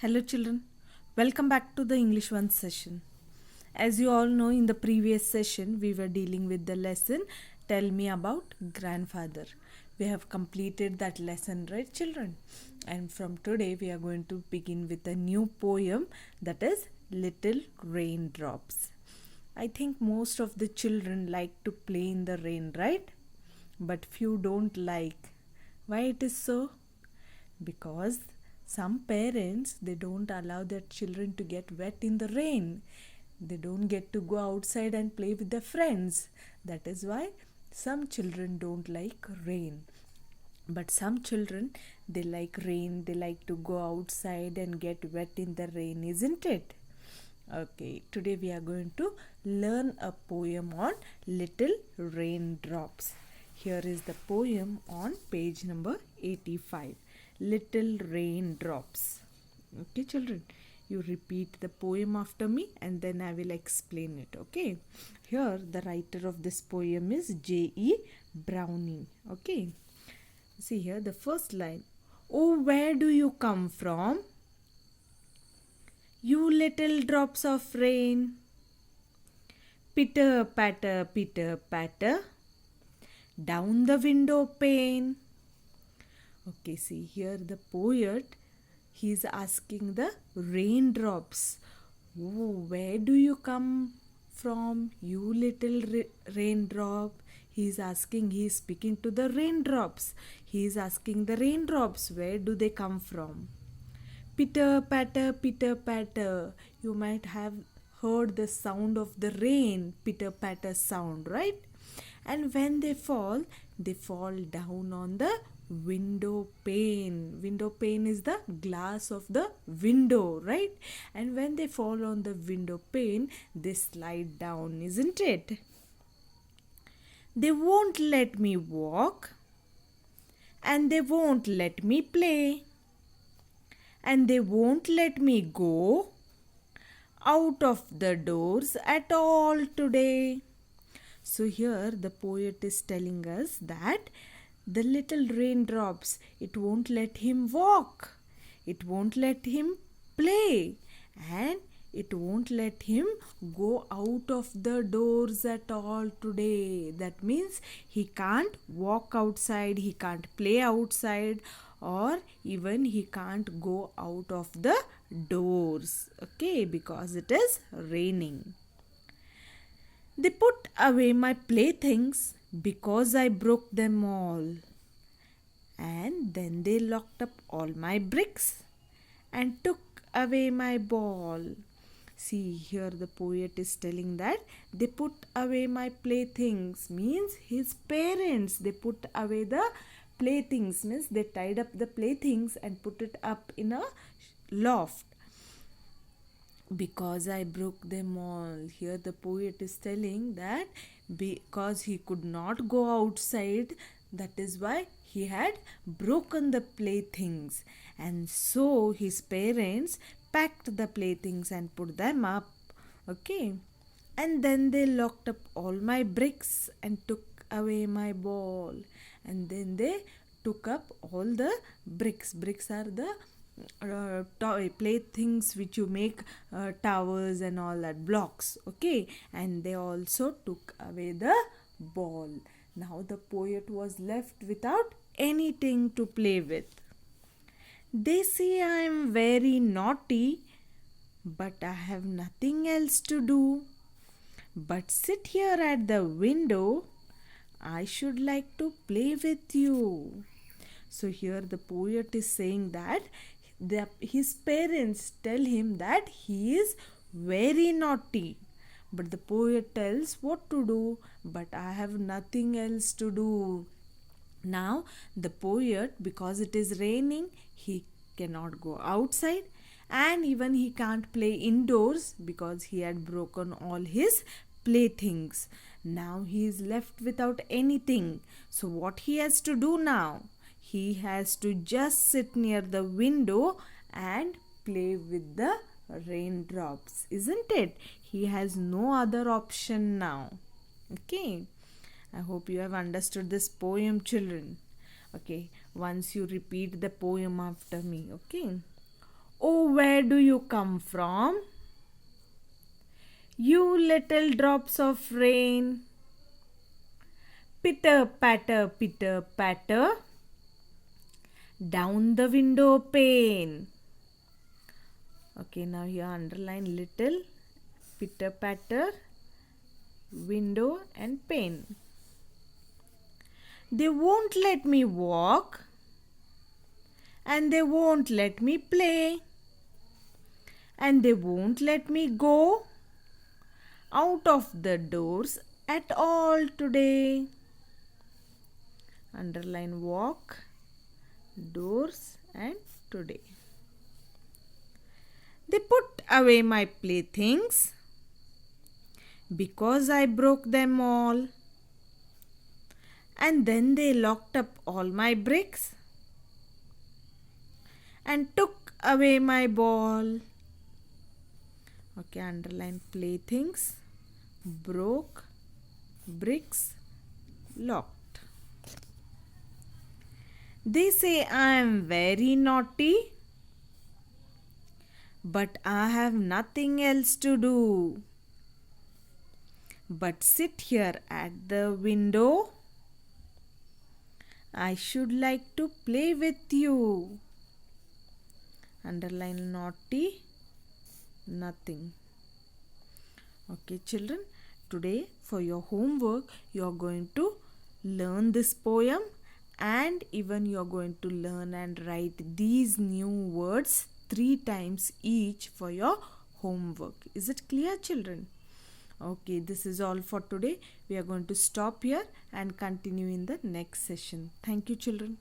Hello, children. Welcome back to the English 1 session. As you all know, in the previous session, we were dealing with the lesson Tell Me About Grandfather. We have completed that lesson, right, children? And from today, we are going to begin with a new poem that is Little Raindrops. I think most of the children like to play in the rain, right? But few don't like. Why it is so? Because some parents they don't allow their children to get wet in the rain. They don't get to go outside and play with their friends. That is why some children don't like rain. But some children they like rain, they like to go outside and get wet in the rain, isn't it? Okay, today we are going to learn a poem on little raindrops. Here is the poem on page number 85. Little raindrops. Okay, children, you repeat the poem after me and then I will explain it. Okay, here the writer of this poem is J.E. Browning. Okay, see here the first line. Oh, where do you come from? You little drops of rain. Pitter patter, down the window pane. Okay, see here the poet, he is asking the raindrops. Oh, where do you come from, you little raindrop? He is asking, he is speaking to the raindrops. He is asking the raindrops, where do they come from? Pitter patter. You might have heard the sound of the rain, pitter patter sound, right? And when they fall down on the window pane. Window pane is the glass of the window, right? And when they fall on the window pane, they slide down, isn't it? They won't let me walk, and they won't let me play, and they won't let me go out of the doors at all today. So here the poet is telling us that the little raindrops, it won't let him walk, it won't let him play, and it won't let him go out of the doors at all today. That means he can't walk outside, he can't play outside, or even he can't go out of the doors, okay, because it is raining. They put away my playthings because I broke them all. And then they locked up all my bricks and took away my ball. See, here the poet is telling that they put away my playthings, means his parents, they put away the playthings, means they tied up the playthings and put it up in a loft. Because I broke them all. Here the poet is telling that because he could not go outside, that is why he had broken the playthings. And so his parents packed the playthings and put them up. Okay. And then they locked up all my bricks and took away my ball. And then they took up all the bricks. Bricks are the playthings which you make towers and all that, blocks, okay, and they also took away the ball. Now the poet was left without anything to play with. They say I am very naughty, but I have nothing else to do but sit here at the window. I should like to play with you. So here the poet is saying that his parents tell him that he is very naughty, but the poet tells what to do, but I have nothing else to do. Now the poet, because it is raining, he cannot go outside, and even he can't play indoors because he had broken all his playthings. Now he is left without anything. So what he has to do now? He has to just sit near the window and play with the raindrops, isn't it? He has no other option now. Okay, I hope you have understood this poem, children. Okay, once you repeat the poem after me. Okay. Oh, where do you come from? You little drops of rain. Pitter patter, down the window pane. Okay, now here underline little, pitter patter, window and pane. They won't let me walk and they won't let me play and they won't let me go out of the doors at all today. Underline walk, doors and today. They put away my playthings because I broke them all. And then they locked up all my bricks and took away my ball. Okay, underline playthings, broke, bricks, locked. They say I am very naughty, but I have nothing else to do but sit here at the window. I should like to play with you. Underline naughty, nothing. Okay, children, today for your homework, you are going to learn this poem and even you are going to learn and write these new words 3 times each for your homework. Is it clear, children? Okay, this is all for today. We are going to stop here and continue in the next session. Thank you, children.